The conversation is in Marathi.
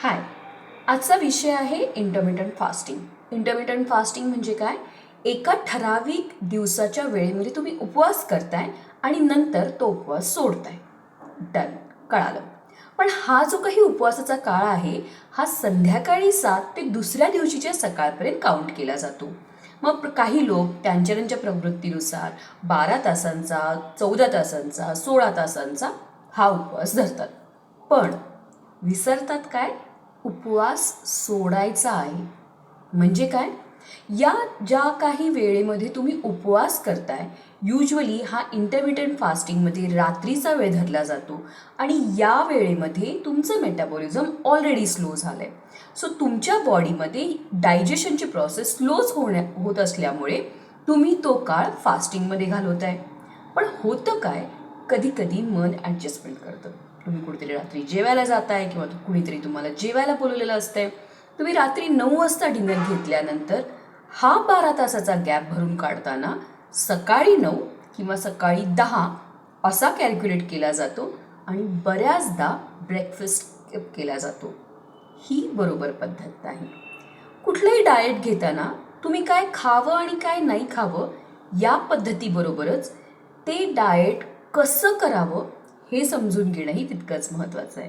हाय, आजचा विषय आहे इंटरमिटंट फास्टिंग. इंटरमिटंट फास्टिंग म्हणजे काय? एका ठराविक दिवसाच्या वेळेमध्ये तुम्ही उपवास करताय आणि नंतर तो उपवास सोडताय. डन, कळालं. पण हा जो काही उपवासाचा काळ आहे, हा संध्याकाळी 7 ते दुसऱ्या दिवशीच्या सकाळपर्यंत काउंट केला जातो. मग काही लोक त्यांच्या त्यांच्या प्रवृत्तीनुसार 12 तासांचा, 14 तासांचा, 16 तासांचा हा उपवास धरतात. पण विसरतात काय? उपवास सोडायचा आहे. म्हणजे काय? या ज्या काही वेळेमध्ये तुम्ही उपवास करताय, युजली हा इंटरमिटंट फास्टिंगमध्ये रात्रीचा वेळ धरला जातो आणि या वेळेमध्ये तुमचं मेटाबॉलिझम ऑलरेडी स्लो झालं आहे. सो तुमच्या बॉडीमध्ये डायजेशनची प्रोसेस स्लोच होत असल्यामुळे तुम्ही तो काळ फास्टिंगमध्ये घालवताय. पण होतं काय? कधी कधी मन ॲडजस्टमेंट करतं. तुम्ही कुठेतरी रात्री जेवायला जाताय किंवा कुणीतरी तुम्हाला जेवायला बोलवलेलं असतंय. तुम्ही रात्री 9 वाजता डिनर घेतल्यानंतर हा 12 तासाचा गॅप भरून काढताना सकाळी 9 किंवा सकाळी 10 असा कॅल्क्युलेट केला जातो आणि बऱ्याचदा ब्रेकफास्ट स्किप केला जातो. ही बरोबर पद्धत नाही. कुठलंही डाएट घेताना तुम्ही काय खावं आणि काय नाही खावं या पद्धतीबरोबरच ते डाएट कसं करावं हे समजून घेणंही तितकंच महत्त्वाचं आहे.